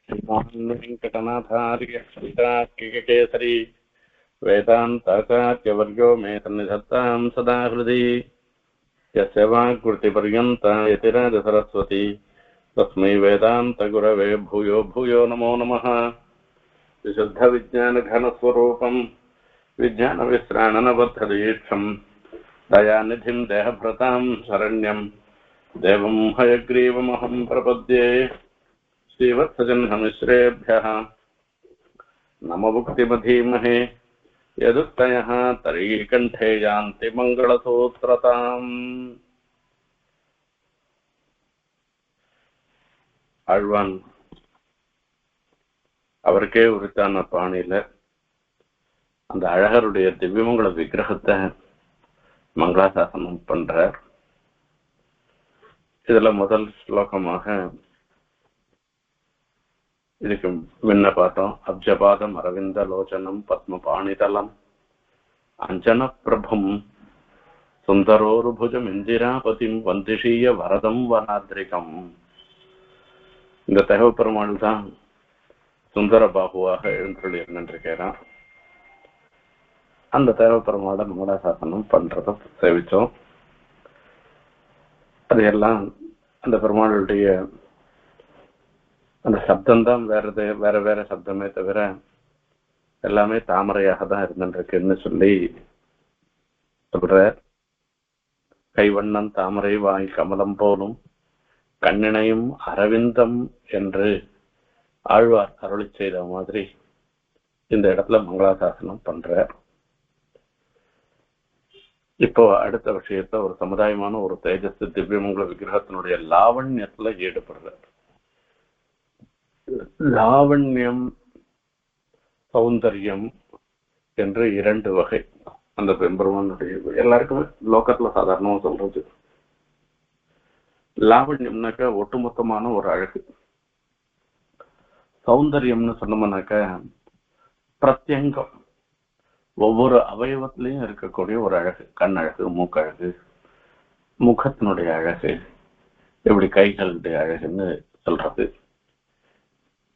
वेंकटनाथार्य कवितार्किककेसरी वेदान्ताचार्यवर्यो मे सन्निधत्तां सदा हृदि यस्य वाक्कृतिपर्यन्ता यतिराजसरस्वती तस्मै वेदान्तगुरवे भूयो भूयो नमो नमः। विशुद्धविज्ञानघनस्वरूपं विज्ञानविश्राणनबद्धदीक्षं दयानिधिं देहभृतां शरण्यं देवं हयग्रीवमहं प्रपद्ये। श्रीवत्सजन्ममिश्रेभ्यः नमोक्तिमधीमहे यदुक्तयः तरीकण्ठे यान्ति मङ्गलसूत्रताम्। ஆழ்வான் அவருக்கே உரித்தான பாணியில அந்த அழகருடைய திவ்யமங்கல விக்கிரகத்தை மங்களாசாசனம் பண்றார். இதுல முதல் ஸ்லோகமாக இதுக்கு முன்ன பார்த்தோம். அப்ஜபாதம் அரவிந்த லோச்சனம் பத்ம பாணிதலம் அஞ்சன பிரபம் சுந்தரோருபுஜம் இந்திராபதிம் வந்திஷீய வரதம் வனாத்ரிகம். இந்த தகவ பெருமாள் தான் சுந்தர பாபுவாக எழுந்தருளி இருந்திருக்கிறான். அந்த தகவ பெருமாளை மங்களாசாசனம் பண்றத சேவிச்சோம். அது எல்லாம் அந்த பெருமாளுடைய அந்த சப்தம்தான் வேற வேற சப்தமே தவிர எல்லாமே தாமரையாக தான் இருந்துருக்குன்னு சொல்லி சொல்ற. கைவண்ணம் தாமரை வாய் கமலம் போலும் கண்ணினையும் அரவிந்தம் என்று ஆழ்வார் அருளி செய்த மாதிரி இந்த இடத்துல மங்களாசாசனம் பண்ற. இப்போ அடுத்த விஷயத்த ஒரு சமுதாயமான ஒரு தேஜஸ் திவ்யமங்கல விக்கிரகத்தினுடைய லாவண்யத்துல ஈடுபடுற. லாவண்யம் சௌந்தர்யம் என்று இரண்டு வகை அந்த பெருமானுடைய எல்லாருக்குமே லோகத்துல சாதாரணமா சொல்றது. லாவண்யம்னாக்க ஒட்டுமொத்தமான ஒரு அழகு. சௌந்தர்யம்னு சொன்னோம்னாக்க பிரத்யங்கம், ஒவ்வொரு அவயவத்திலையும் இருக்கக்கூடிய ஒரு அழகு. கண் அழகு, மூக்கழகு, முகத்தினுடைய அழகு, எப்படி கைகளுடைய அழகுன்னு சொல்றது.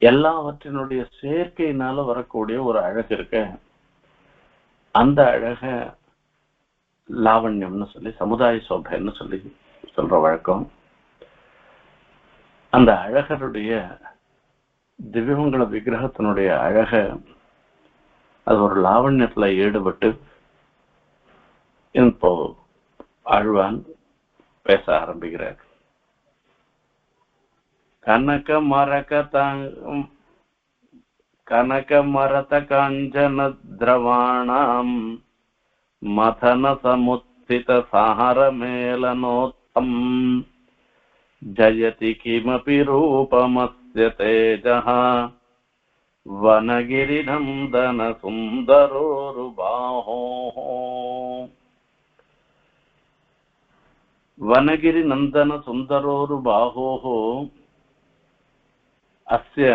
எல்லாவற்றினுடைய சேர்க்கையினால வரக்கூடிய ஒரு அழகு இருக்க, அந்த அழக லாவண்யம்னு சொல்லி சமுதாய சோபைன்னு சொல்லி சொல்ற வழக்கம். அந்த அழகருடைய திவ்யமங்கல விக்கிரகத்தினுடைய அழக அது ஒரு லாவண்யத்துல ஈடுபட்டு இப்போ ஆழ்வான் பேச ஆரம்பிக்கிறார். கனக மரத காஞ்சன திரவாணாம் மதன சமுத்தித சார மேலனோத்தம் ஜயதி கிமபி ரூபமஸ்ய தேஜஹ வனகிரிநந்தன சுந்தரோருபாஹோ. வனகிரிநந்தன சுந்தரோருபாஹோ அஸ்ய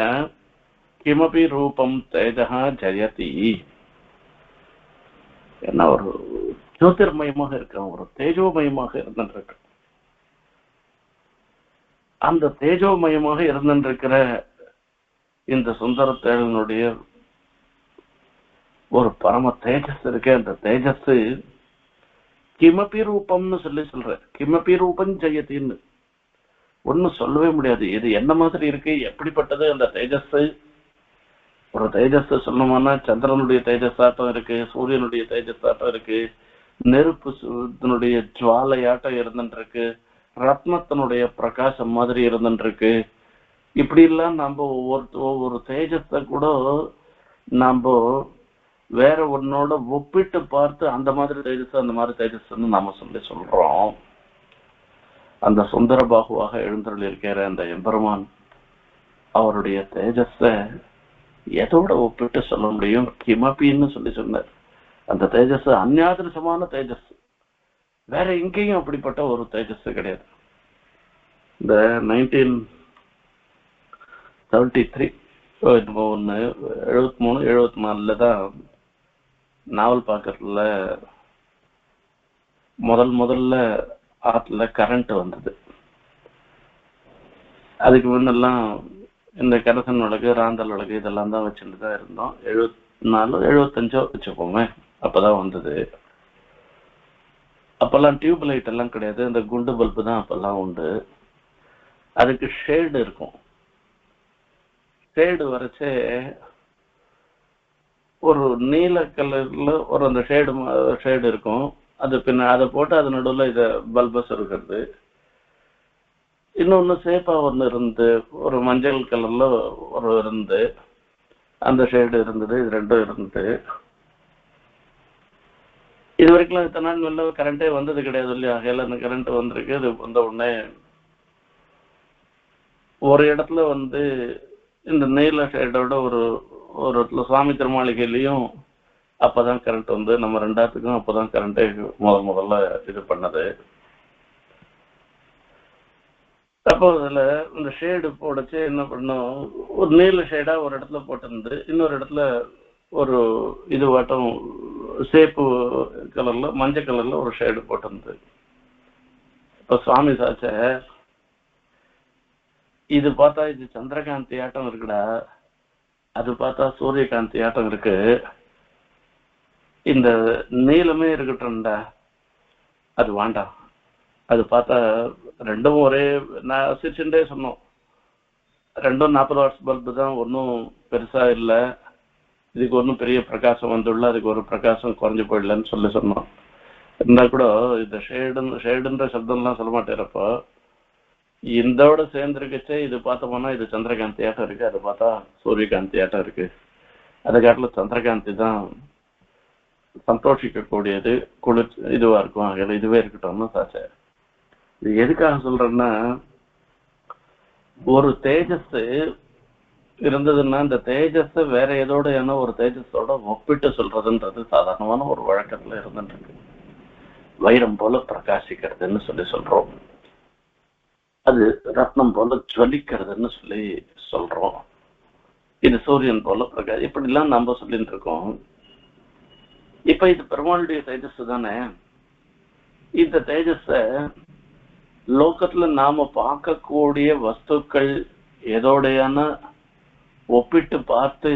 கிமபி ரூபம் தேஜஹா ஜயதி. என்ன ஒரு ஜோதிர்மயமாக இருக்க, ஒரு தேஜோமயமாக இருந்திருக்க. அந்த தேஜோமயமாக இருந்திருக்கிற இந்த சுந்தர தேவனுடைய ஒரு பரம தேஜஸ் இருக்கு. அந்த தேஜஸ் கிமபி ரூபம்னு சொல்லி சொல்ற. கிமபி ரூபம் ஜெயத்தின்னு ஒன்னும் சொல்லவே முடியாது. இது என்ன மாதிரி இருக்கு, எப்படிப்பட்டது அந்த தேஜஸ். ஒரு தேஜஸ் சொல்லணும்னா சந்திரனுடைய தேஜஸாட்டம் இருக்கு, சூரியனுடைய தேஜஸாட்டம் இருக்கு, நெருப்பு ஜுவாலையாட்டம் இருந்துருக்கு, ரத்னத்தினுடைய பிரகாசம் மாதிரி இருந்துருக்கு. இப்படி எல்லாம் நம்ம ஒவ்வொரு தேஜஸ கூட நம்ம வேற ஒன்னோட ஒப்பிட்டு பார்த்து அந்த மாதிரி தேஜஸ் அந்த மாதிரி தேஜஸ்ன்னு நாம சொல்றோம். அந்த சுந்தர பாகுவாக எழுந்தருள் இருக்கிற அந்த எம்பெருமான் அவருடைய தேஜஸ எதோட ஒப்பிட்டு சொல்ல முடியும்? கிமபின்னு சொல்லி சொன்னார். அந்த தேஜஸ் அந்யாதிருஷமான தேஜஸ், வேற எங்கேயும் அப்படிப்பட்ட ஒரு தேஜஸ் கிடையாது. இந்த 1973 73-74 தான் நாவல் பாக்கத்துல முதல்ல ஆத்துல கரண்ட் வந்தது. அதுக்கு முன்னெல்லாம் இந்த கரசன் விளக்கு, ராந்தல் விளக்கு இதெல்லாம் தான் வச்சுட்டு தான் இருந்தோம். 74 75 வச்சுப்போமே, அப்பதான் வந்தது. அப்பெல்லாம் டியூப் லைட் எல்லாம் கிடையாது, இந்த குண்டு பல்பு தான் அப்பெல்லாம் உண்டு. அதுக்கு ஷேடு இருக்கும். ஷேடு வரைச்சே ஒரு நீல கலர்ல ஒரு அந்த ஷேடு இருக்கும். அது பின்ன அதை போட்டு அது நடுவில் இதை பல்பஸ் இருக்கிறது. இன்னொன்னு சேப்பா ஒன்று இருந்து ஒரு மஞ்சள் கலர்ல ஒரு இருந்து அந்த ஷேடு இருந்தது. இது ரெண்டும் இருந்து இது வரைக்கும் இத்தனை நாள் வெளில கரண்டே வந்தது கிடையாது இல்லையா? ஆகையில அந்த கரண்ட் வந்திருக்கு. இது வந்த உடனே ஒரு இடத்துல இந்த நீல ஷேடோட ஒரு இடத்துல சுவாமி திருமாளிகையிலையும் அப்பதான் கரண்ட் நம்ம ரெண்டாத்துக்கும் அப்பதான் கரண்டே முதல்ல இது பண்ணது. அப்போ அதுல இந்த ஷேடு போடச்சு என்ன பண்ணும், ஒரு நீல ஷேடா ஒரு இடத்துல போட்டிருந்து இன்னொரு இடத்துல ஒரு இது வாட்டம் சேப்பு கலர்ல மஞ்சள் கலர்ல ஒரு ஷேடு போட்டிருந்து. இப்ப சுவாமி சாச்ச இது பார்த்தா இது சந்திரகாந்தி ஆட்டம் இருக்குடா, அது பார்த்தா சூரியகாந்தி ஆட்டம் இருக்கு, இந்த நீளமே இருக்கட்டும்டா, அது வேண்டாம், அது பார்த்தா ரெண்டும் ஒரே. நான் சிரிச்சுட்டே சொன்னோம், ரெண்டும் 40 வாட்ஸ் பல்பு தான், ஒன்றும் பெருசா இல்லை, இதுக்கு ஒன்றும் பெரிய பிரகாசம் வந்துள்ள, அதுக்கு ஒரு பிரகாசம் குறைஞ்சு போயிடலன்னு சொன்னோம். இருந்தா கூட இந்த ஷேடுன்ற சப்தம்லாம் சொல்ல மாட்டேறப்போ இதோட சேர்ந்துருக்கச்சே இது பார்த்தோம்னா இது சந்திரகாந்தி ஆட்டம் இருக்கு, அதை பார்த்தா சூரியகாந்தி ஆட்டம் இருக்கு. அதை காட்டில் சந்திரகாந்தி தான் சந்தோஷிக்கக்கூடியது, குளிர் இதுவா இருக்கும். அதில் இதுவே இருக்கட்டும்னு சாச்ச. இது எதுக்காக சொல்றேன்னா, ஒரு தேஜஸ் இருந்ததுன்னா இந்த தேஜஸ் வேற ஏதோட என்ன ஒரு தேஜஸோட ஒப்பிட்டு சொல்றதுன்றது சாதாரணமான ஒரு வழக்கத்துல இருந்துட்டு இருக்கு. வைரம் போல பிரகாசிக்கிறதுன்னு சொல்றோம், அது ரத்னம் போல ஜுவலிக்கிறதுன்னு சொல்றோம், இது சூரியன் போல பிரகாஷ், இப்படிலாம் நம்ம சொல்லிட்டு இருக்கோம். இப்ப இது பெருமாளுடைய தேஜஸ் தானே. இந்த தேஜஸ லோகத்துல நாம பார்க்கக்கூடிய வஸ்துக்கள் எதோடையான ஒப்பிட்டு பார்த்து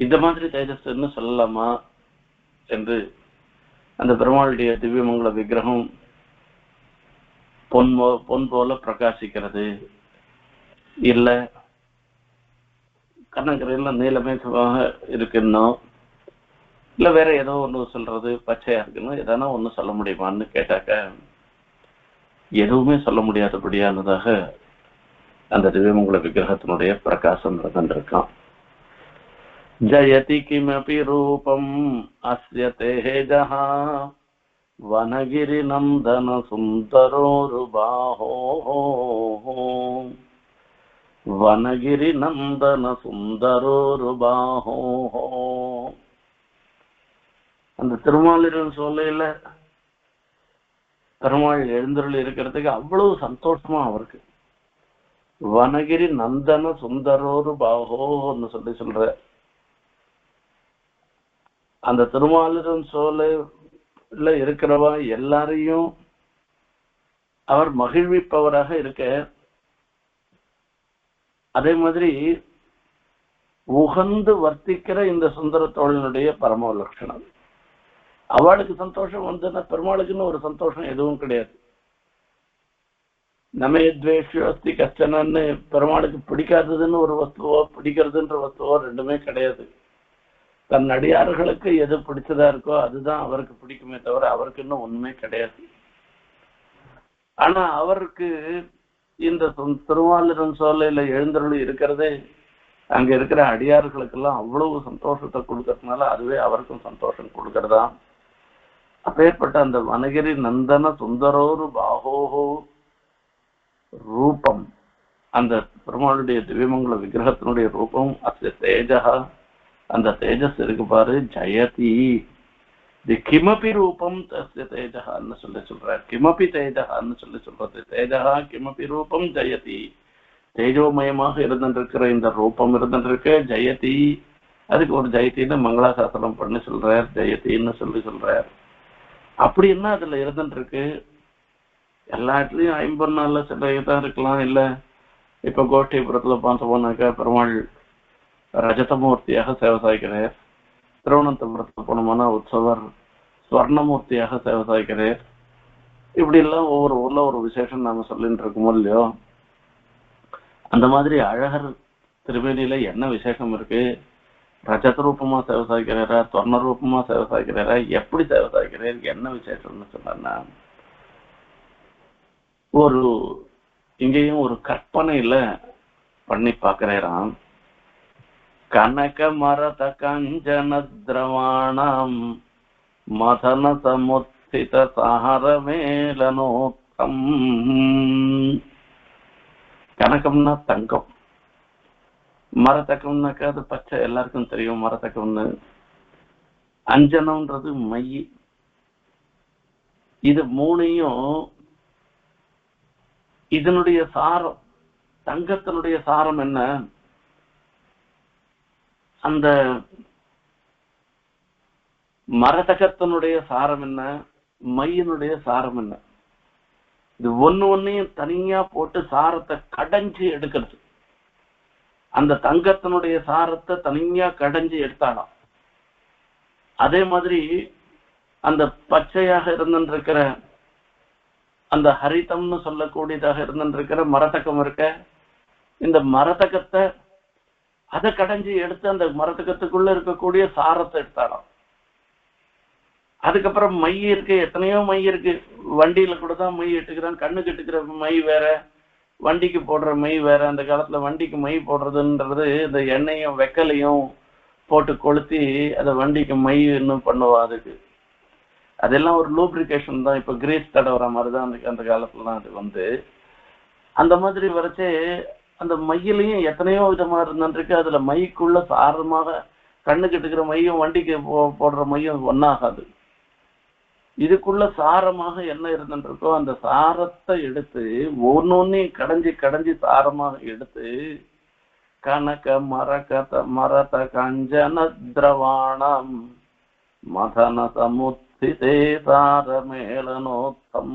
இந்த மாதிரி தேஜஸ்ன்னு சொல்லலாமா என்று அந்த பெருமாளுடைய திவ்யமங்கல விக்கிரகம் பொன் போல பிரகாசிக்கிறது, இல்ல கண்ணங்கரையில நீலமேகமாக இருக்குன்னோ, இல்ல வேற ஏதோ ஒண்ணு சொல்றது பச்சையா இருக்குன்னு எதனா ஒண்ணு சொல்ல முடியுமான்னு கேட்டாக்க எதுவுமே சொல்ல முடியாதபடியானதாக அந்த திவ்யமங்கல விக்கிரகத்தினுடைய பிரகாசம் இருக்கான். ஜயதி கிமபி ரூபம் அஸ்ய தேஜஹ வனகிரி நந்தன சுந்தரோருபாஹோ வனகிரி நந்தன சுந்தரோருபாஹோ. அந்த திருமாலின் சோலையில பெருமாள் எழுந்தருள் இருக்கிறதுக்கு அவ்வளவு சந்தோஷமா அவருக்கு. வனகிரி நந்தன சுந்தரோருபாஹோன்னு சொல்ற அந்த திருமாலின் சோலையில இருக்கிறவா எல்லாரையும் அவர் மகிழ்விப்பவராக இருக்க. அதே மாதிரி உகந்து வர்த்திக்கிற இந்த சுந்தர தோழனுடைய பரம லட்சணம். அவளுக்கு சந்தோஷம் வந்துன்னா பெருமாளுக்குன்னு ஒரு சந்தோஷம் எதுவும் கிடையாது. நமே துவேஷி கஷ்டனன்னு பெருமாளுக்கு பிடிக்காததுன்னு ஒரு வஸ்துவோ பிடிக்கிறதுன்ற வஸ்துவோ ரெண்டுமே கிடையாது. தன் அடியார்களுக்கு எது பிடிச்சதா இருக்கோ அதுதான் அவருக்கு பிடிக்குமே தவிர அவருக்கு இன்னும் ஒண்ணுமே கிடையாது. ஆனா அவருக்கு இந்த திருமாலின் சோலையில எழுந்தருளி இருக்கிறதே அங்க இருக்கிற அடியார்களுக்கெல்லாம் அவ்வளவு சந்தோஷத்தை கொடுக்கறதுனால அதுவே அவருக்கும் சந்தோஷம் கொடுக்கறதா. அப்பேற்பட்ட அந்த வனகிரி நந்தன சுந்தரோரு பாகோஹோ ரூபம், அந்த பெருமாளுடைய திவ்யமங்கல விக்கிரகத்தினுடைய ரூபம், அஸ்ய தேஜஹ, அந்த தேஜஸ் இருக்கு பாரு, ஜயதி கிமபி ரூபம் தஸ்ய தேஜஹன்னு சொல்றார். கிமபி தேஜஹன்னு சொல்றது. தேஜஹ கிமபி ரூபம் ஜயதி, தேஜோமயமாக இருந்துருக்கிற இந்த ரூபம் இருந்துருக்கு. ஜெயதி, அதுக்கு ஒரு ஜெயத்தின்னு மங்களாசாசனம் பண்ணி சொல்றார், ஜெயத்தின்னு சொல்றார். அப்படி என்ன அதுல இருந்துருக்கு? எல்லா இடத்துலயும் 54 சில தான் இருக்கலாம், இல்ல இப்ப கோஷ்டிபுரத்துல பார்த்தோம்னாக்கா பெருமாள் ரஜதமூர்த்தியாக சேவை சாய்க்கிறார். திருவனந்தபுரத்துல போனோம்னா உற்சவர் ஸ்வர்ணமூர்த்தியாக சேவை சாய்க்கிறார். இப்படி எல்லாம் ஒவ்வொரு ஊர்ல ஒரு விசேஷம் நாம சொல்லிட்டு இருக்கோமோ இல்லையோ, அந்த மாதிரி அழகர் திருவேணியில என்ன விசேஷம் இருக்கு? ரஜத ரூபமா சேவை சாய்க்கிறாரா, ஸ்வர்ண ரூபமா சேவை சாய்க்கிறாரா, எப்படி சேவை சாய்க்கிறார், என்ன விசேஷம்னு சொன்னா, ஒரு இங்கேயும் ஒரு கற்பனையில பண்ணி பாக்குறாராம். கனக மரத கஞ்சன திரவாணம் மதன சமுத்தித சாரமேலனோத்தம். கனகம்னா தங்கம், மரத்தக்கம்னாக்கா அது பச்சை, எல்லாருக்கும் தெரியும் மரத்தக்கம்னு. அஞ்சனம்ன்றது மை. இது மூணையும் இதனுடைய சாரம், தங்கத்தினுடைய சாரம் என்ன, அந்த மரதகத்தினுடைய சாரம் என்ன, மையினுடைய சாரம் என்ன, இது ஒன்னையும் தனியா போட்டு சாரத்தை கடைஞ்சு எடுக்கிறது. அந்த தங்கத்தினுடைய சாரத்தை தனியா கடைஞ்சு எடுத்தாலாம். அதே மாதிரி அந்த பச்சையாக இருந்திருக்கிற அந்த ஹரிதம்னு சொல்லக்கூடியதாக இருந்திருக்கிற மரதகம் இருக்க, இந்த மரதகத்தை அதை கடைஞ்சி எடுத்து அந்த மரதகத்துக்குள்ள இருக்கக்கூடிய சாரத்தை எடுத்தாலும். அதுக்கப்புறம் மை இருக்கு, எத்தனையோ மை இருக்கு. வண்டியில கூட தான் மை இட்டுக்கிறோம். கண்ணுக்கு இட்டுக்கிற மை வேற, வண்டிக்கு போடுற மை வேற. அந்த காலத்துல வண்டிக்கு மை போடுறதுன்றது இந்த எண்ணெயும் வெக்கலையும் போட்டு கொளுத்தி அதை வண்டிக்கு மை இன்னும் பண்ணுவா. அதுக்கு அதெல்லாம் ஒரு லூப்ரிகேஷன் தான். இப்ப கிரீஸ் தடவுற மாதிரிதான் அந்த காலத்துல தான் அது அந்த மாதிரி வரைச்சே அந்த மையிலையும் எத்தனையோ விதமா இருந்துருக்கு. அதுல மைக்குள்ள சாரமாக கண்ணுக்கு இருக்கிற மையும் வண்டிக்கு போடுற மையும் ஒன்னாகாது. இதுக்குள்ள சாரமாக என்ன இருந்துருக்கோ அந்த சாரத்தை எடுத்து ஒன்னொன்னையும் கடைஞ்சி சாரமாக எடுத்து கனக மரத கஞ்சன திரவாணம் மதன சமுத்திதே சாரமேலனோத்தம்.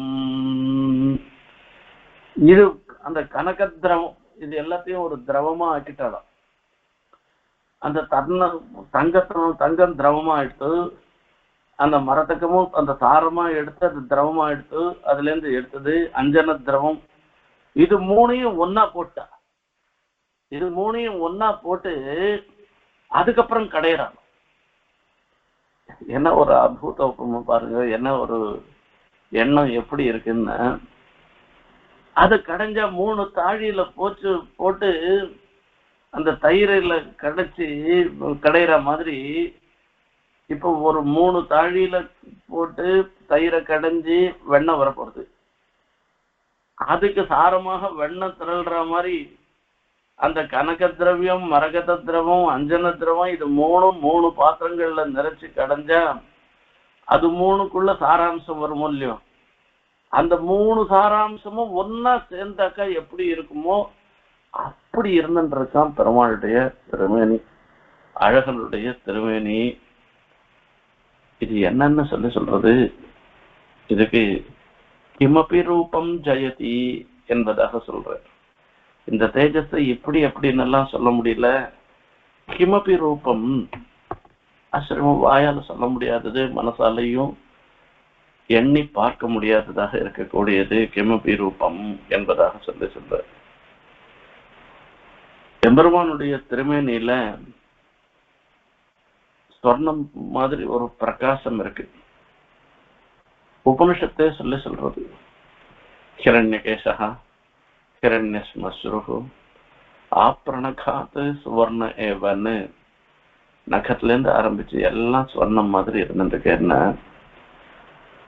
இது அந்த கனக திரவம், இது எல்லாத்தையும் ஒரு திரவமா ஆக்கிட்டாலும். அந்த தங்கம் திரவமா எடுத்து, அந்த மரத்தக்கமும் அந்த சாரமா எடுத்து அது திரவமா எடுத்து, அதுல இருந்து எடுத்தது அஞ்சன திரவம். இது மூணையும் ஒன்னா போட்டா, இது மூணையும் ஒன்னா போட்டு அதுக்கப்புறம் கடையிறாங்க. என்ன ஒரு அற்புதம் பாருங்க, என்ன ஒரு எண்ணம் எப்படி இருக்குன்னு. அது கடைஞ்சா 3 தாழியில போட்டு அந்த தயிரில கடைச்சி கடையிற மாதிரி. இப்போ ஒரு 3 தாழியில போட்டு தயிரை கடைஞ்சி வெண்ணெய் வரப்போறது. அதுக்கு சாரமாக வெண்ணெய் திரள்ற மாதிரி அந்த கனக திரவியம், மரகத திரவம், அஞ்சன திரவம், இது 3 பாத்திரங்கள்ல நிறைச்சு கடைஞ்சா அது 3க்குள்ள சாராம்சம் வரும் இல்லையோ. அந்த 3 சாராம்சமும் ஒன்னா சேர்ந்தாக்கா எப்படி இருக்குமோ அப்படி இருந்துருக்கான் பெருமாளுடைய திருமேனி, அழகனுடைய திருமேனி. இது என்னன்னு சொல்றது? இதுக்கு கிமபி ரூபம் ஜெயதி என்பதாக சொல்ற. இந்த தேஜஸை இப்படி எப்படின்னெல்லாம் சொல்ல முடியல. கிமபி ரூபம் ஆசிரமம் வாயால சொல்ல முடியாதது, மனசாலையும் எண்ணி பார்க்க முடியாததாக இருக்கக்கூடியது கிமபி ரூபம் என்பதாக சொல்ற. எம்பெருமானுடைய திருமேனியில ஸ்வர்ணம் மாதிரி ஒரு பிரகாசம் இருக்கு. உபனிஷத்தே சொல்றது ஹிரண்யகேசா ஹிரண்யஸ்மஸ்ருஹு ஆப்ரணகாத்து சுவர்ண ஏவன்னு நகத்துல இருந்து ஆரம்பிச்சு எல்லாம் ஸ்வர்ணம் மாதிரி இருந்துருக்கு. என்ன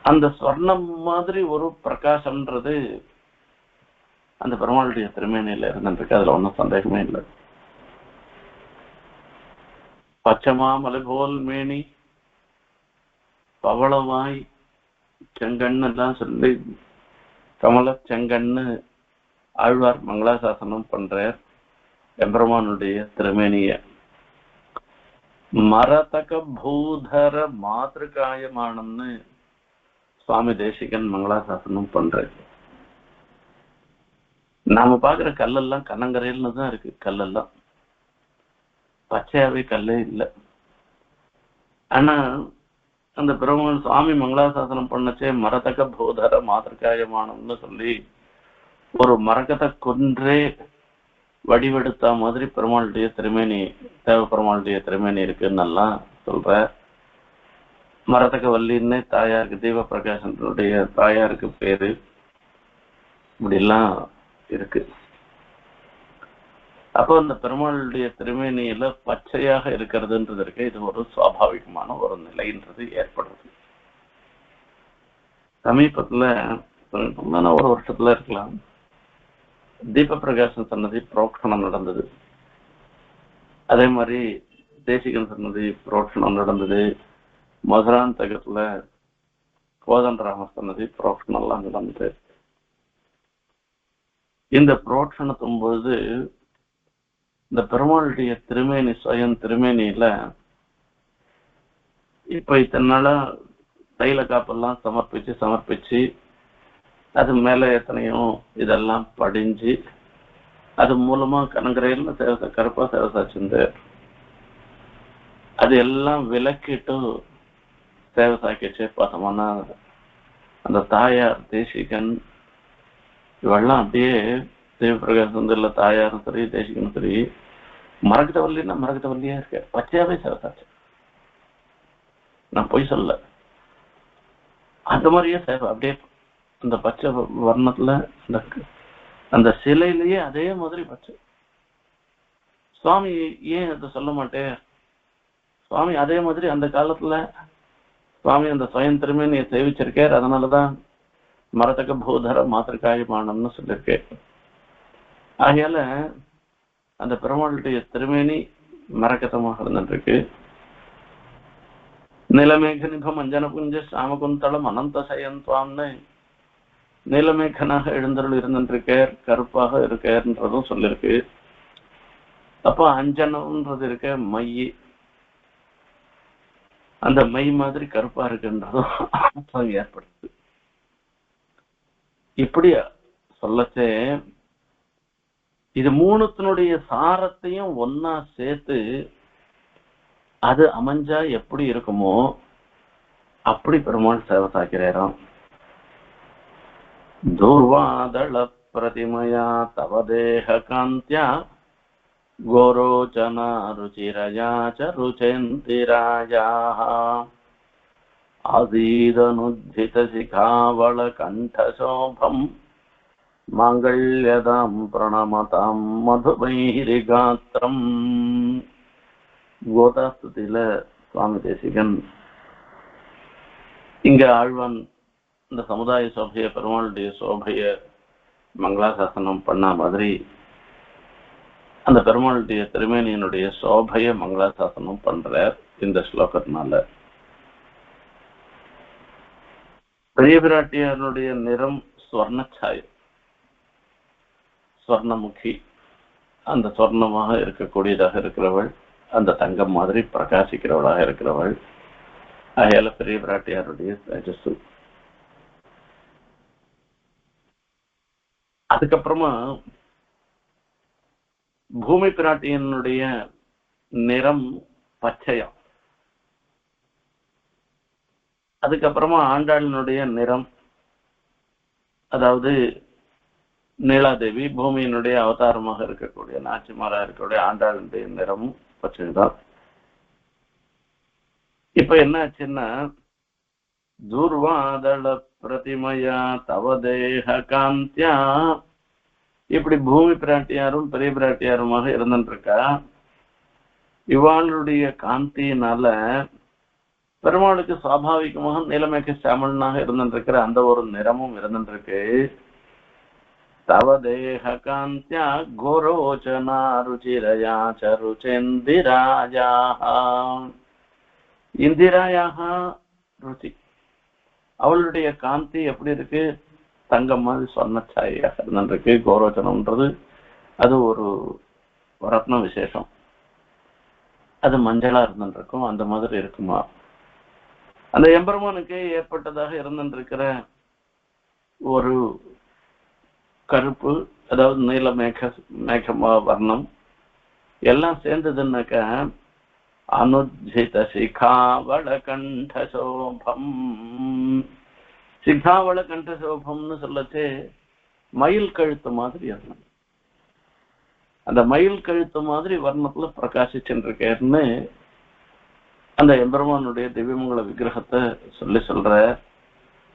அந்த ஸ்வர்ணம் மாதிரி ஒரு பிரகாசம்ன்றது அந்த பெருமாளுடைய திருமேனியில இருந்துருக்கு. அதுல ஒன்றும் சந்தேகமே இல்லை. பச்சைமாமலை போல் மேனி, பவளவாய், செங்கண்ணு எல்லாம் சொல்லி கமல செங்கண்ணு ஆழ்வார் மங்களாசாசனம் பண்றார் எம்பெருமானுடைய திருமேனிய. மரதக பூதர மாதிருகாயமானம்னு சுவாமி தேசிகன் மங்களாசாசனம் பண்றார். நாம பாக்குற கல்லெல்லாம் கண்ணங்கரையில தான் இருக்கு. கல்லெல்லாம் பச்சையாவே கல்லே இல்லை. ஆனா அந்த பெருமாள் சுவாமி மங்களாசாசனம் பண்ணச்சே மரதக பூதர மாதிரிகாயமானம்னு சொல்லி ஒரு மரகத கொன்றே வடிவெடுத்த மாதிரி பெருமாளுடைய திருமேனி, தேவ பெருமாளுடைய திருமேனி இருக்குன்னு எல்லாம் சொல்ற. மரதக வல்லின்னு தாயாருக்கு, தீப பிரகாசனுடைய தாயாருக்கு பேரு. இப்படி எல்லாம் இருக்கு. அப்போ அந்த பெருமாளுடைய திருமேனியில பச்சையாக இருக்கிறதுன்றது இருக்கு. இது ஒரு சுவாபாவிகமான ஒரு நிலைன்றது ஏற்படுறது. சமீபத்துல ஒரு வருஷத்துல இருக்கலாம், தீப பிரகாசன் சன்னதி புரோக்ஷணம் நடந்தது. அதே மாதிரி தேசிகன் சன்னதி புரோக்ஷணம் நடந்தது. மதுராந்தகத்துல கோதண்டராம சன்னதி புரோக்ஷணம் எல்லாம் நடந்தது. இந்த புரோக்ஷணத்தும் போது இந்த பெருமாளுடைய திருமேனி, சுயம் திருமேனியில இப்ப இத்தனால தைல காப்பெல்லாம் சமர்ப்பிச்சு அது மேல எத்தனையும் இதெல்லாம் படிஞ்சு அது மூலமா கனகரையில கருப்பா சேவசாச்சிருந்து அது எல்லாம் விளக்கிட்டு சேவசாக்கிச்சு. பார்த்தோம்னா அந்த தாயார் தேசிகன் இவெல்லாம் அப்படியே சிவபிரகாசம் இல்ல, தாயாரும் சரி தேசிகனும் சரி மரகதவல்லின்னா மரகதவல்லியா இருக்க, பச்சையாவே சேவசாச்சு. நான் பொய் சொல்ல, அந்த மாதிரியே சேவை அப்படியே அந்த பச்சை வர்ணத்துல அந்த சிலையிலேயே அதே மாதிரி பச்சை. சுவாமி ஏன் அதை சொல்ல மாட்டேன்? சுவாமி அதே மாதிரி அந்த காலத்துல சுவாமி அந்த சுயம் திருமேனியை சேவிச்சிருக்கார். அதனாலதான் மரதக பூதர மாதிரிகாயமானம்னு சொல்லியிருக்கேன். ஆகையால அந்த பெருமாளுடைய திருமேனி மரகதமாக இருந்துருக்கு. நிலமேக நிபம் அஞ்சன புஞ்ச சாமகுந்தளம் அனந்த சயன்வான்னு நீலமேகனாக எழுந்தருள் இருந்துருக்கார், கருப்பாக இருக்கார்ன்றதும் சொல்லிருக்கு. அப்போ அஞ்சனம்ன்றது இருக்க மைய, அந்த மை மாதிரி கருப்பா இருக்குன்றதும் ஏற்படுது. இப்படி சொல்லச்சே இது மூணுத்தினுடைய சாரத்தையும் ஒன்னா சேர்த்து அது அமைஞ்சா எப்படி இருக்குமோ அப்படி பெருமாள் சேவை சாக்கிறாராம். துர்வாதள பிரதிமயா தவ தேக காந்தியா கோரோச்சனா ருச்சிரயா ச ருச்சேந்திராயா ஆசீதனுஜ்ஜித சிகாவள கண்டசோபம் மாங்கல்யதாம் பிரணமதாம் மதுபைரிகாத்திரம். கோதாஸ்துதியில சுவாமி தேசிகன் இங்க ஆழ்வான் இந்த சமுதாய சோபைய, பெருமாளுடைய சோபைய மங்களாசாசனம் பண்ண மாதிரி அந்த பெருமாளுடைய திருமேனியினுடைய சோபைய மங்களாசாசனம் பண்றார் இந்த ஸ்லோகத்தினால. பெரிய பிராட்டியாருடைய நிறம் ஸ்வர்ணச்சாயம், ஸ்வர்ணமுகி, அந்த ஸ்வர்ணமாக இருக்கக்கூடியதாக இருக்கிறவள், அந்த தங்கம் மாதிரி பிரகாசிக்கிறவளாக இருக்கிறவள். அயால பெரிய பிராட்டியாருடைய தேஜஸு. அதுக்கப்புறமா பூமி பிராட்டியனுடைய நிறம் பச்சையம். அதுக்கப்புறமா ஆண்டாளினுடைய நிறம், அதாவது நீலாதேவி பூமியினுடைய அவதாரமாக இருக்கக்கூடிய நாச்சிமாரா இருக்கக்கூடிய ஆண்டாளுடைய நிறமும் பச்சைதான். இப்ப என்ன ஆச்சுன்னா, துர்வாதள பிரதிமயா தவ தேக காந்தியா, இப்படி பூமி பிராட்டியாரும் பெரிய பிராட்டியாருமாக இருந்துருக்கா. இவாளுடைய காந்தியினால பெருமாளுக்கு சுவாபாவிகமாக நீலமேக சாமலனாக இருந்துருக்கிற அந்த ஒரு நிறமும் இருந்துருக்கு. தவ தேக காந்தியா கோரோச்சனா ருச்சிரயா ச ருச்சேந்திராயா, இந்திராயாக ருச்சி, அவளுடைய காந்தி எப்படி இருக்கு? தங்கம் மாதிரி சொன்னச்சாயாக இருந்துருக்கு. கோரோச்சனம்ன்றது அது ஒரு ரத்ன விசேஷம், அது மஞ்சளா இருந்துருக்கும், அந்த மாதிரி இருக்குமா. அந்த எம்பெருமானுக்கு ஏற்பட்டதாக இருந்துருக்கிற ஒரு கருப்பு, அதாவது நீல மேகமா வர்ணம் எல்லாம் சேர்ந்ததுன்னாக்க அனுஜித சிகாவள கண்டசோபம். சிகாவள கண்டசோபம்னு சொல்லச்சு மயில் கழுத்து மாதிரி வர்ணம். அந்த மயில் கழுத்து மாதிரி வர்ணத்துல பிரகாசிச்சுருக்கேன்னு அந்த எம்பெருமானுடைய திவ்யமங்கல விக்கிரகத்தை சொல்ற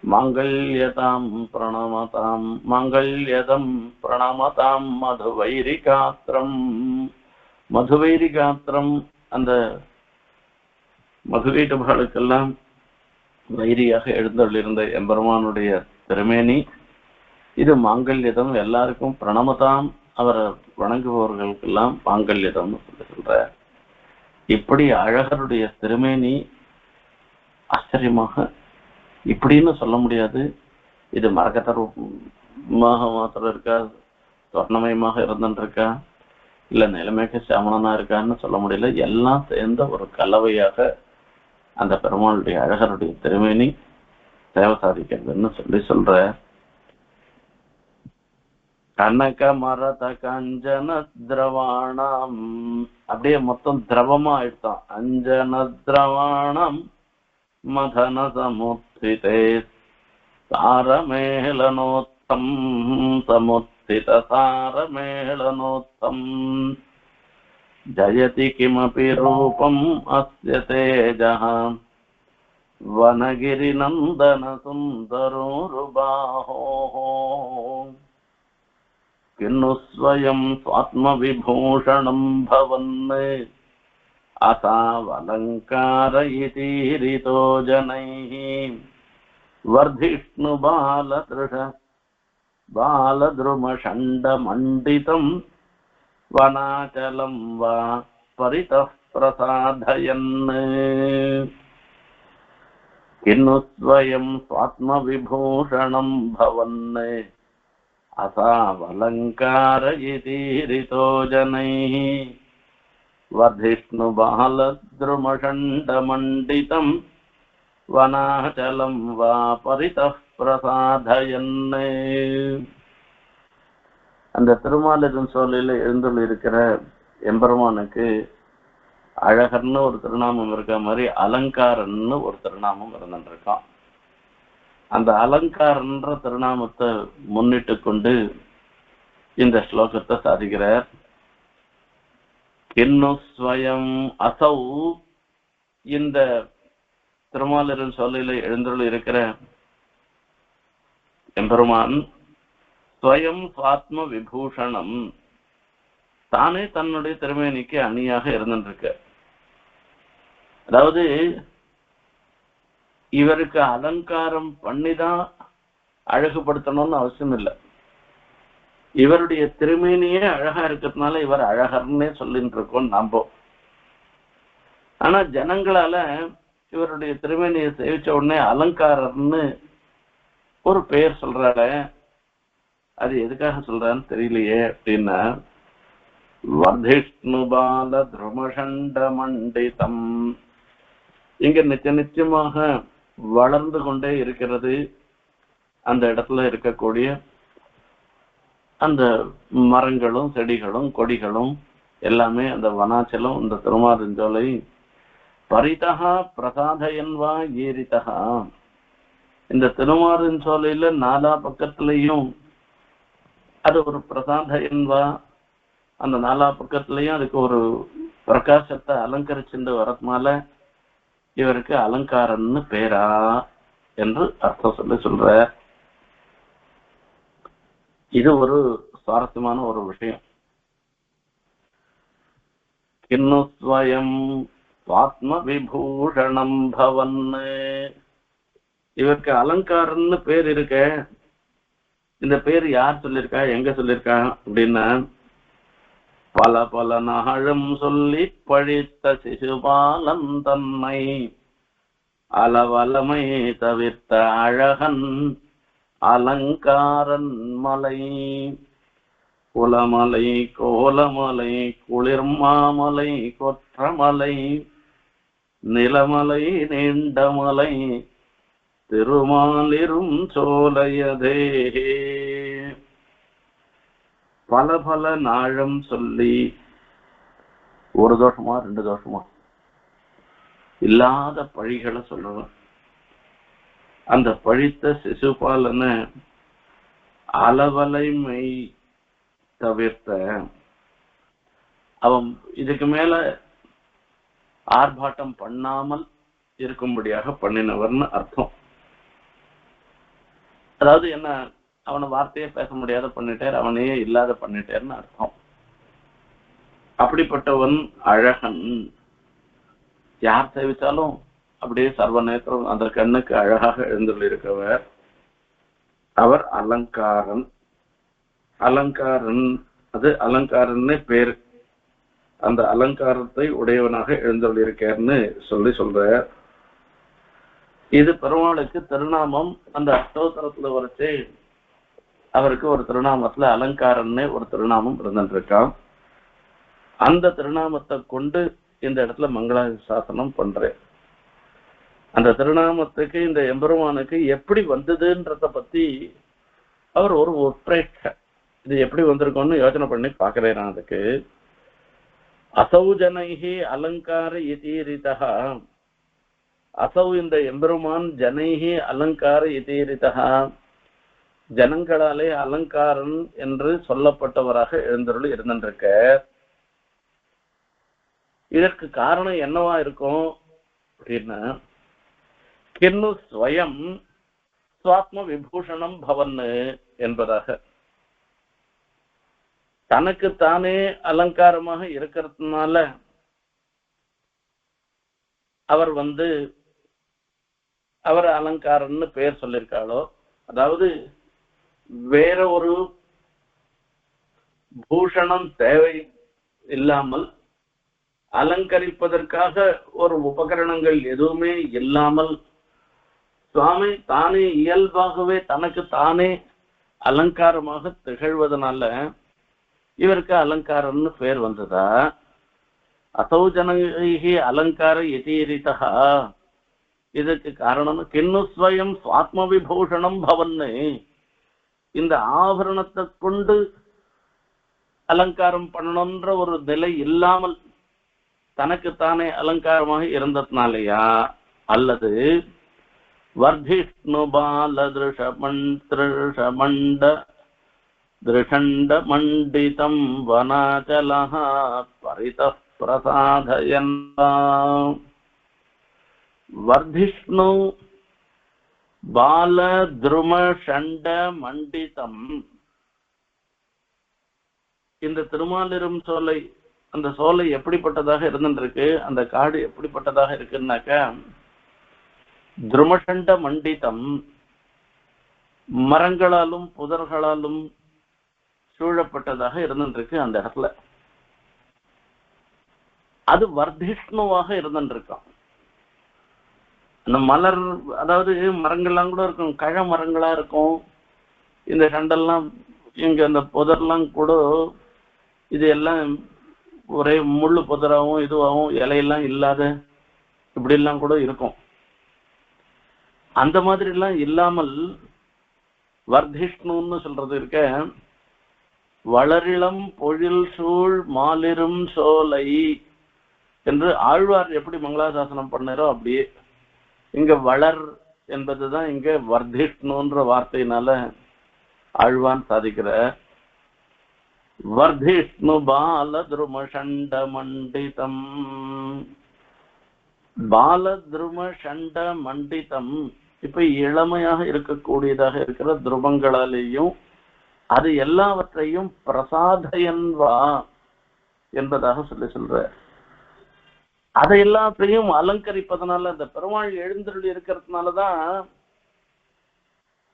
மாங்கல்யதாம் பிரணமதாம் மாங்கல்யதம் பிரணமதாம் மதுவைரிகாத்திரம். மதுவைரிகாத்திரம் அந்த மதுரைட்டுகளுக்கெல்லாம் வைரியாக எழுந்தள்ளிருந்த எம்பெருமானுடைய திருமேனி இது மாங்கல்யதம். எல்லாருக்கும் பிரணமதாம், அவரை வணங்குபவர்களுக்கெல்லாம் மாங்கல்யதம்னு சொல்ற. இப்படி அழகருடைய திருமேனி ஆச்சரியமாக இப்படின்னு சொல்ல முடியாது. இது மரகதரூபமாக மாத்திரம் இருக்கா, சொர்ணமயமாக இருந்துருக்கா, இல்ல நிலைமைக்கு சமணனா இருக்கான்னு சொல்ல முடியல. எல்லாம் சேர்ந்த ஒரு கலவையாக அந்த பெருமாளுடைய அழகருடைய திருமேனி சேவை சாதிக்கிறதுன்னு சொல்ற. கனக மரத கஞ்சன திரவாணம், அப்படியே மொத்தம் திரவமா ஆயிடுதான். அஞ்சன திரவாணம் மதன சமுத்திதே சாரமேளனோத்தம் சமுத்தித சாரமேளனோத்தம் ஜயதி கிமபி ரூபம் அஸ்ய தேஜः வனகிரி நந்தன சுந்தரோருபாஹோः கின்னு ஸ்வயம் ஸ்வாத்ம விபூஷணம் பவன் அசாவலங்காரயிதீரிதோ ஜனைः வர்திஷ்ணு பாலத்ருமஷண்டமண்டிதம் வனாச்சலம் வா பரிதः பிரசாதயன். கின்னு ஸ்வயம் ஸ்வாத்ம விபூஷணம் பவன் அசாவலங்காரயிதீரிதோ ஜனைः வர்திஷ்ணு பாலத்ருமஷண்டமண்டிதம் வனாச்சலம் வா பரிதः பிரசாதயன். அந்த திருமாலின் சோலையில எழுந்துள்ள இருக்கிற எம்பெருமானுக்கு அழகர்னு ஒரு திருநாமம் இருக்க மாதிரி அலங்காரன்னு ஒரு திருநாமம் இருந்துருக்கான். அந்த அலங்காரன்ற திருநாமத்தை முன்னிட்டு கொண்டு இந்த ஸ்லோகத்தை சாதிக்கிறார். கின்னு ஸ்வயம் அசௌ, இந்த திருமாலின் சோலையில எழுந்துள்ள இருக்கிற எம்பெருமான் ஸ்வயம் சுவாத்ம விபூஷணம், தானே தன்னுடைய திருமேனிக்கு அணியாக இருந்துருக்க. அதாவது இவருக்கு அலங்காரம் பண்ணிதான் அழகுபடுத்தணும்னு அவசியம் இல்லை. இவருடைய திருமேனியே அழகா இருக்கிறதுனால இவர் அழகர்னே சொல்லிட்டு இருக்கோம் நாம. ஆனா ஜனங்களால இவருடைய திருமேனியை சேவிச்ச உடனே அலங்காரர்னு ஒரு பெயர் சொல்றாள, அது எதுக்காக சொல்றான்னு தெரியலையே அப்படின்னா, வர்திஷ்ணு பால துருமஷண்ட மண்டிதம், இங்க நிச்சயமாக வளர்ந்து கொண்டே இருக்கிறது அந்த இடத்துல இருக்கக்கூடிய அந்த மரங்களும் செடிகளும் கொடிகளும் எல்லாமே அந்த வனாச்சலம் இந்த திருமாலிருஞ்சோலை பரிதா பிரசாதயன்வா ஏரிதா, இந்த திருமாலிருஞ்சோலையில நாலா பக்கத்திலையும் அது ஒரு பிரசாதயன்வா, அந்த நாலா பக்கத்திலையும் அதுக்கு ஒரு பிரகாசத்தை அலங்கரிச்சுட்டு வரதுனால இவருக்கு அலங்காரன்னு பேரா என்று அர்த்தம் சொல்ற. இது ஒரு சுவாரஸ்யமான ஒரு விஷயம். கின்னு ஸ்வயம் ஸ்வாத்ம விபூஷணம் பவன், இவருக்கு அலங்காரன்னு பேர் இருக்க. இந்த பேர் யார் சொல்லியிருக்கா, எங்க சொல்லியிருக்கா அப்படின்னா, பல பல நாளும் சொல்லி பழித்த சிசுபாலன் தன்னை அளவலமை தவிர்த்த அழகன் அலங்காரன் மலை, குலமலை கோலமலை குளிர்மாமலை கொற்றமலை நிலமலை நீண்டமலை திருமாலிரும் சோலையதே. பல பல நாழம் சொல்லி, ஒரு தோஷமா 2 தோஷமா இல்லாத பழிகளை சொல்லுவேன். அந்த பழித்த சிசுபாலன அளவலைமை தவிர்த்த அவன் இதுக்கு மேல ஆர்ப்பாட்டம் பண்ணாமல் இருக்கும்படியாக பண்ணினவர்னு அர்த்தம். அதாவது என்ன, அவனை வார்த்தையே பேச முடியாத பண்ணிட்டார், அவனையே இல்லாத பண்ணிட்டார்னு அர்த்தம். அப்படிப்பட்டவன் அழகன். யார் சேவிச்சாலும் அப்படியே சர்வ நேத்திரம் அந்த கண்ணுக்கு அழகாக எழுந்துள்ளிருக்கவர். அவர் அலங்காரன். அலங்காரன், அது அலங்காரன்னு பேரு. அந்த அலங்காரத்தை உடையவனாக எழுந்துள்ளிருக்கார்னு சொல்ற. இது பெருமாளுக்கு திருநாமம். அந்த அஷ்டோத்தரத்துல வரைச்சு அவருக்கு ஒரு திருநாமத்துல அலங்காரன்னு ஒரு திருநாமம் இருந்துருக்கான். அந்த திருநாமத்தை கொண்டு இந்த இடத்துல மங்களாசாசனம் பண்றேன். அந்த திருநாமத்துக்கு இந்த எம்பெருமானுக்கு எப்படி வந்ததுன்றத பத்தி அவர் ஒரு உத்ரேட்ச, இது எப்படி வந்திருக்கோம்னு யோசனை பண்ணி பாக்குறேன். அதுக்கு அசௌ ஜனைஹி அலங்கார இதீரிதா, அசௌ இந்த எம்பெருமான் ஜனைஹி அலங்கார இதீரிதா, ஜனங்களாலே அலங்காரன் என்று சொல்லப்பட்டவராக எழுந்தருள் இருந்திருக்க. இதற்கு காரணம் என்னவா இருக்கும் அப்படின்னா, கிண்ணு ஸ்வயம் சுவாத்ம விபூஷணம் பவன்னு என்பதாக, தனக்கு தானே அலங்காரமாக இருக்கிறதுனால அவர் அவர் அலங்காரன்னு பெயர் சொல்லியிருக்காளோ. அதாவது வேற ஒரு பூஷணம் தேவை இல்லாமல், அலங்கரிப்பதற்காக ஒரு உபகரணங்கள் எதுவுமே இல்லாமல் சுவாமி தானே இயல்பாகவே தனக்கு தானே அலங்காரமாக திகழ்வதனால இவருக்கு அலங்காரம்னு பேர் வந்ததா. அசௌ ஜனைஹி அலங்கார யதீரிதா, இதுக்கு காரணம் கிண்ணு ஸ்வயம் சுவாத்ம விபூஷணம் பவன்னு, இந்த ஆபரணத்தை கொண்டு அலங்காரம் பண்ணணும்ன்ற ஒரு நிலை இல்லாமல் தனக்குத்தானே அலங்காரமாக இருந்ததுனாலயா, அல்லது வர்திஷ்ணு பால திருஷமண்ட திருஷண்ட மண்டிதம் வனாச்சலஹ பரிதः பிரசாதயன். வர்திஷ்ணு பால துரும ஷண்ட மண்டிதம், இந்த திருமாலிரும் சோலை, அந்த சோலை எப்படிப்பட்டதாக இருந்துருக்கு, அந்த காடு எப்படிப்பட்டதாக இருக்குன்னாக்கா, துருமஷண்ட மண்டிதம், மரங்களாலும் புதர்களாலும் சூழப்பட்டதாக இருந்துருக்கு. அந்த இடத்துல அது வர்திஷ்ணுவாக இருந்துருக்கான். அந்த மலர், அதாவது மரங்கள்லாம் கூட இருக்கும், கழ மரங்களா இருக்கும். இந்த சண்டெல்லாம் இங்க அந்த புதர்லாம் கூட இது எல்லாம் ஒரே முள்ளு புதராகவும் இதுவாகவும் இலையெல்லாம் இல்லாத இப்படி எல்லாம் கூட இருக்கும். அந்த மாதிரி எல்லாம் இல்லாமல் வர்திஷ்ணுன்னு சொல்றது இருக்க, வளரிளம் பொழில் சூழ் மாலிரும் சோலை என்று ஆழ்வார் எப்படி மங்களாசாசனம் பண்ணாரோ அப்படியே இங்க வளர் என்பதுதான் இங்க வர்திஷ்ணுன்ற வார்த்தையினால ஆழ்வான் சாதிக்கிற. வர்திஷ்ணு பால துருமஷண்ட மண்டிதம், பால துரும ஷண்ட மண்டிதம், இப்ப இளமையாக இருக்கக்கூடியதாக இருக்கிற துருவங்களாலேயும் அது எல்லாவற்றையும் பிரசாதயன்வா என்பதாக சொல்ற. அதை எல்லாத்தையும் அலங்கரிப்பதனால, அந்த பெருமாள் எழுந்தருள் இருக்கிறதுனாலதான்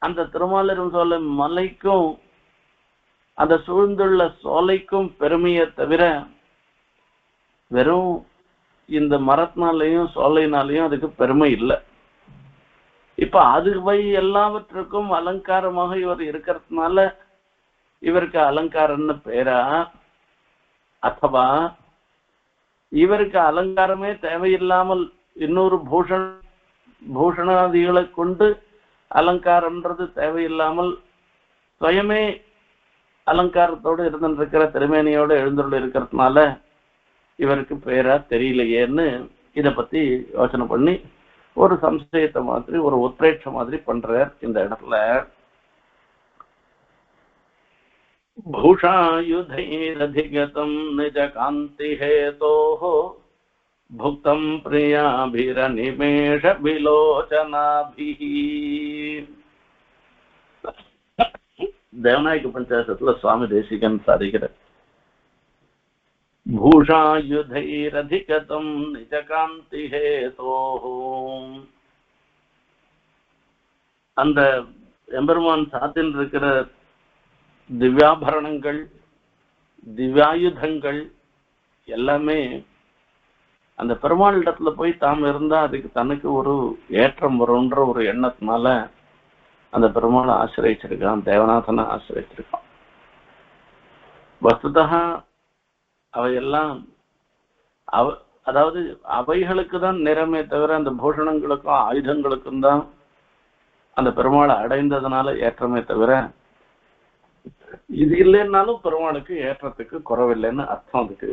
அந்த திருமாலிரும் சோலை மலைக்கும் அந்த சூழ்ந்துள்ள சோலைக்கும் பெருமையை தவிர வெறும் இந்த மரத்தினாலையும் சோலைனாலையும் அதுக்கு பெருமை இல்லை. இப்ப அதுவை எல்லாவற்றுக்கும் அலங்காரமாக இவர் இருக்கிறதுனால இவருக்கு அலங்காரம்னு பேரா, அத்தவா இவருக்கு அலங்காரமே தேவையில்லாமல் இன்னொரு பூஷணாதிகளை கொண்டு அலங்காரம்ன்றது தேவையில்லாமல் சுயமே அலங்காரத்தோடு இருந்துருக்கிற திருமேனியோடு எழுந்துள்ள இருக்கிறதுனால இவருக்கு பேரா தெரியலையேன்னு இத பத்தி யோசனை பண்ணி ஒரு சம்சயத்தை மாதிரி ஒரு உத்ரேட்ச மாதிரி பண்றார் இந்த இடத்துல. பூஷாயுதைரதிகதம் நிஜ காந்தி ஹேதோஹோ புக்தம் பிரியாபிரநிமேஷ விலோச்சனாபிஹி. தேவநாயக பஞ்சாசத்துல சுவாமி தேசிகன் சாதிக்கிறார். பூஷாயுதைரதிகதம் நிஜ காந்தி ஹேதோஹோ, அந்த எம்பெருமான் சாத்தில் இருக்கிற திவ்யாபரணங்கள் திவ்யாயுதங்கள் எல்லாமே அந்த பெருமாளிடத்துல போய் தாம் இருந்தா அதுக்கு தனக்கு ஒரு ஏற்றம் வரும்ன்ற ஒரு எண்ணத்தினால அந்த பெருமாளை ஆசிரியச்சிருக்கான், தேவநாதனை ஆசிரியச்சிருக்கான். வஸ்துதா அவையெல்லாம் அதாவது அவைகளுக்கு தான் நிறமே தவிர அந்த பூஷணங்களுக்கும் ஆயுதங்களுக்கும் தான் அந்த பெருமாளை அடைந்ததுனால ஏற்றமே தவிர இது இல்லைன்னாலும் பெருமாளுக்கு ஏற்றத்துக்கு குறவில்லைன்னு அர்த்தம். அதுக்கு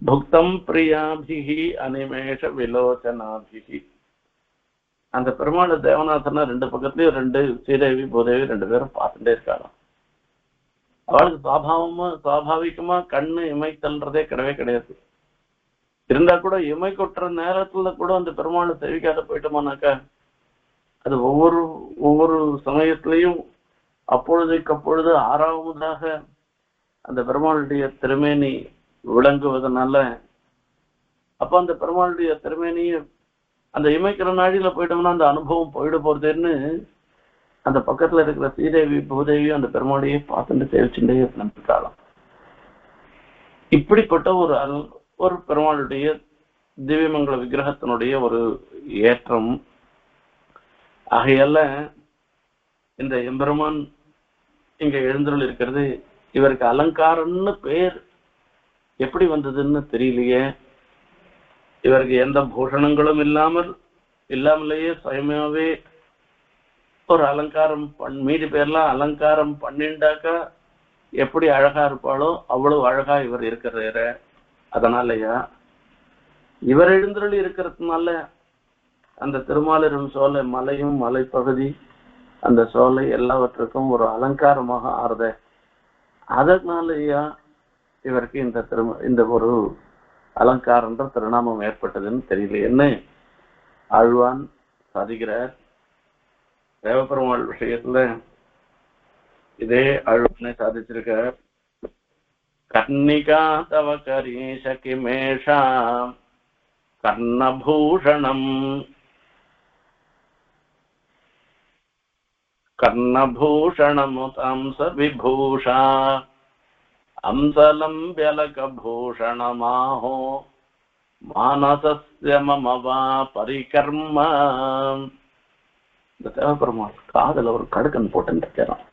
புக்தம் பிரியாபிகி அனிமேஷ விலோச்சனாபிகி, அந்த பெருமாள் தேவநாதனை ரெண்டு பக்கத்துலயும் ரெண்டு ஸ்ரீதேவி பூதேவி ரெண்டு பேரும் பார்த்துட்டே இருக்காங்க. அவளுக்கு சுவாபாவிகமா கண்ணு இமைத்தல்றதே கிடையவே கிடையாது. இருந்தா கூட இமை கொட்டுற நேரத்துல கூட அந்த பெருமாளை தெரிவிக்காத போயிட்டோமானாக்கா அது ஒவ்வொரு சமயத்திலையும் அப்பொழுதைக்கு அப்பொழுது ஆறாவதாக அந்த பெருமாளுடைய திருமேனி விளங்குவதனால அப்ப அந்த பெருமாளுடைய திருமேனியை அந்த இமைக்கிற நாழியில போயிட்டோம்னா அந்த அனுபவம் போயிட போறதுன்னு அந்த பக்கத்துல இருக்கிற ஸ்ரீதேவி பூதேவியும் அந்த பெருமாளையே பார்த்துட்டு சேவிச்சுட்டே நம்பிட்டாளாம். இப்படிப்பட்ட ஒரு பெருமாளுடைய திவ்யமங்கல விக்கிரகத்தினுடைய ஒரு ஏற்றம். ஆகையால இந்த எம்பெருமான் இங்க எழுந்தருள் இருக்கிறது, இவருக்கு அலங்காரம்னு பேர் எப்படி வந்ததுன்னு தெரியலையே. இவருக்கு எந்த பூஷணங்களும் இல்லாமலேயே சுயமாவே ஒரு அலங்காரம் மீதி பேர்லாம் அலங்காரம் பண்ணிண்டாக்கா எப்படி அழகா இருப்பாளோ அவ்வளவு அழகா இவர் இருக்கிறாரு. அதனாலயா இவர் எழுந்தருள் இருக்கிறதுனால அந்த திருமாலிரும் சோலை மலையும் மலைப்பகுதி அந்த சோலை எல்லாவற்றுக்கும் ஒரு அலங்காரமாக ஆறுத. அதனாலயா இவருக்கு இந்த ஒரு அலங்காரன்ற திருநாமம் ஏற்பட்டதுன்னு தெரியலையேன்னு ஆழ்வான் சாதிக்கிறார். தேவபெருமாள் விஷயத்துல இதே ஆழ்வானே சாதிச்சிருக்க. கர்ணிகா தவ கரீஷ கிமேஷா கர்ணபூஷணம் கர்ணபூஷணமுதாம்ச விபூஷா அம்சலம் வியலகபூஷணமாஹோ மானசஸ்ய மமவா பரிகர்ம. இந்த தேவபெருமாள் காதல ஒரு கடுக்கன் போட்டு இருக்கிறான்.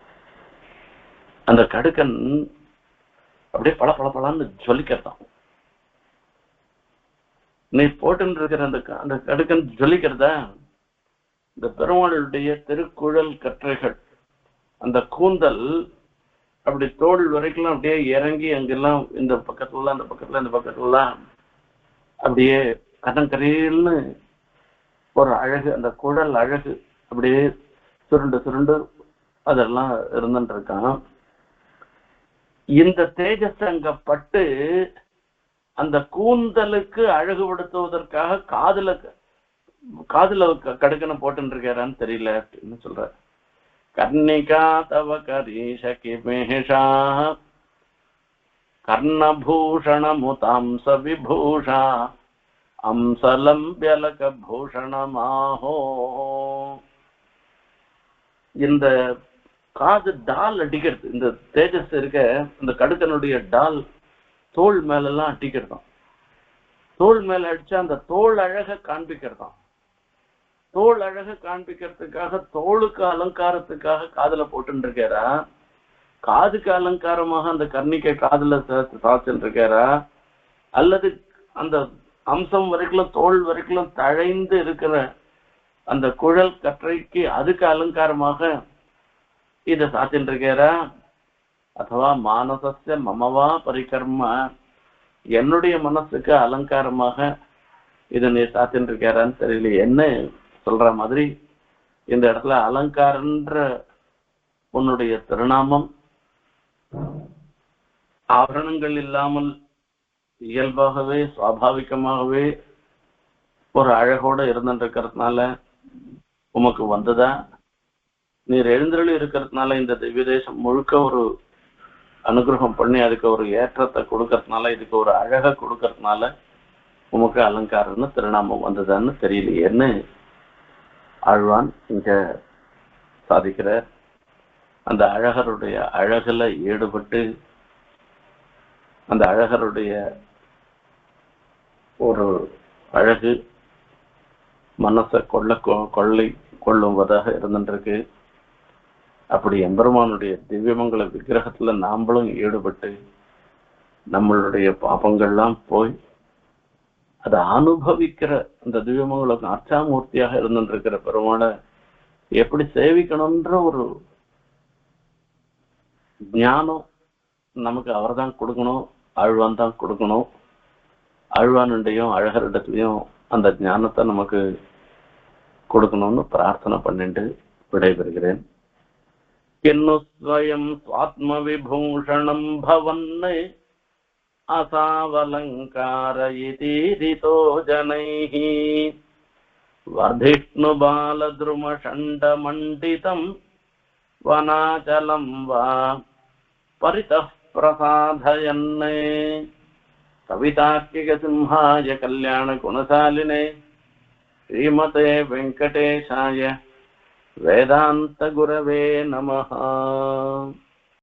அந்த கடுக்கன் அப்படியே பல பல பலன்னு ஜொலிக்கிறதான். நீ போட்டு இருக்கிற அந்த கடுக்கன் ஜொலிக்கிறத இந்த பெருமாளுடைய திருக்குழல் கற்றைகள் அந்த கூந்தல் அப்படி தோல் வரைக்கும் அப்படியே இறங்கி அங்கெல்லாம் இந்த பக்கத்துல அந்த பக்கத்துல இந்த பக்கத்துலாம் அப்படியே கதங்கரையில்னு ஒரு அழகு, அந்த குழல் அழகு அப்படியே சுருண்டு சுருண்டு அதெல்லாம் இருந்துட்டு இருக்கான். இந்த தேஜஸ் அங்க பட்டு அந்த கூந்தலுக்கு அழகுபடுத்துவதற்காக காதுல கடுக்கனை போட்டு இருக்காரான்னு தெரியல அப்படின்னு சொல்ற. கர்ணிகா தவ கரீஷ கிமேஷா கர்ணபூஷணமுதாம்ச விபூஷா அம்சலம் வியலக பூஷணமாஹோ. இந்த காது டால் அடிக்கிறது, இந்த தேஜஸ் இருக்க இந்த கடுக்கனுடைய டால் தோல் மேலெல்லாம் அடிக்கிறதாம். தோல் மேல அடிச்சா அந்த தோல் அழக காண்பிக்கிறதாம். தோல் அழக காண்பிக்கிறதுக்காக தோளுக்கு அலங்காரத்துக்காக காதுல போட்டு இருக்காரா, காதுக்கு அலங்காரமாக அந்த கர்ணிக்கை காதுல சாச்சுட்டு இருக்காரா, அல்லது அந்த அம்சம் வரைக்கும் தோல் வரைக்கும் தழைந்து இருக்கிற அந்த குழல் கற்றைக்கு அதுக்கு அலங்காரமாக இத சாத்தின்னு இருக்காரா, அதுவா மானசஸ்ய மமவா பரிகர்ம, என்னுடைய மனசுக்கு அலங்காரமாக இதை நீ சாத்தின்னு இருக்காரான்னு தெரியல என்ன சொல்ற மாதிரி இந்த இடத்துல அலங்காரன்ற உன்னுடைய திருநாமம் ஆபரணங்கள் இல்லாமல் இயல்பாகவே சுவாபாவிகமாகவே ஒரு அழகோட இருந்துருக்கிறதுனால உமக்கு வந்ததா, நீர் எழுந்தருளி இருக்கிறதுனால இந்த திவ்ய தேசம் முழுக்க ஒரு அனுகிரகம் பண்ணி அதுக்கு ஒரு ஏற்றத்தை கொடுக்கறதுனால, இதுக்கு ஒரு அழகை கொடுக்கறதுனால உமக்கு அலங்காரம்னு திருநாமம் வந்ததான்னு தெரியலையேன்னு ஆழ்வான் இங்க சாதிக்கிற. அந்த அழகருடைய அழகுல ஈடுபட்டு அந்த அழகருடைய ஒரு அழகு மனசை கொள்ளை கொள்ளுவதாக இருந்துருக்கு. அப்படி எம்பெருமானுடைய திவ்யமங்கல விக்கிரகத்துல நாம்பளும் ஈடுபட்டு நம்மளுடைய பாபங்கள்லாம் போய் அதை அனுபவிக்கிற அந்த திவ்யமங்களுக்கு அர்ச்சாமூர்த்தியாக இருந்துருக்கிற பெருமானை எப்படி சேவிக்கணும்ன்ற ஒரு ஞானம் நமக்கு அவர் தான் கொடுக்கணும், ஆழ்வான் தான் கொடுக்கணும். ஆழ்வானுடையும் அழகரிடத்துலையும் அந்த ஞானத்தை நமக்கு கொடுக்கணும்னு பிரார்த்தனை பண்ணிட்டு விடைபெறுகிறேன். கின்னு ஸ்வயம் ஸ்வாத்ம விபூஷணம் பவன்னை அசாவலங்காரயிதீரிதோ ஜனைஹ வர்திஷ்ணு பாலத்ருமஷண்ட மண்டிதம் வனாச்சலம் வா परितः प्रसादयन्ने कवितार्किक सिंहाय कल्याण गुणशालिने श्रीमते वेंकटेशाय वेदांत गुरवे नमः।